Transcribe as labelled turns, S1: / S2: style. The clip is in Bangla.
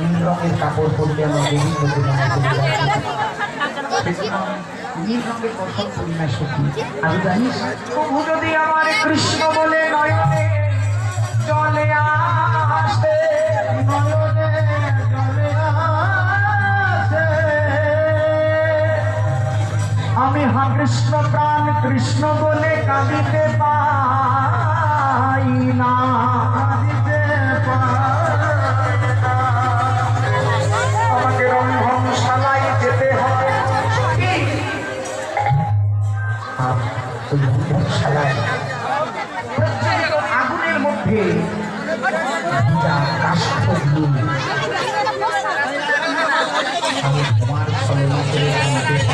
S1: নীল রঙের কাপড় পরলে আমরা গোবিন্দ নীল রঙের পোশাক পরি না সখী। আমি জানিস তবু যদি আমার কৃষ্ণ বলে নয়নে চলে আসে, নয়নে চলে আসে, আমি হা কৃষ্ণ প্রাণ কৃষ্ণ বলে কাঁদিতে পাই না, কাঁদিতে পাই না। আমাকে রন্ধনশালায় যেতে হবে, রন্ধনশালায় আগুনের মধ্যে কাষ্ঠ দিয়ে আমি তোমার ছলনা করে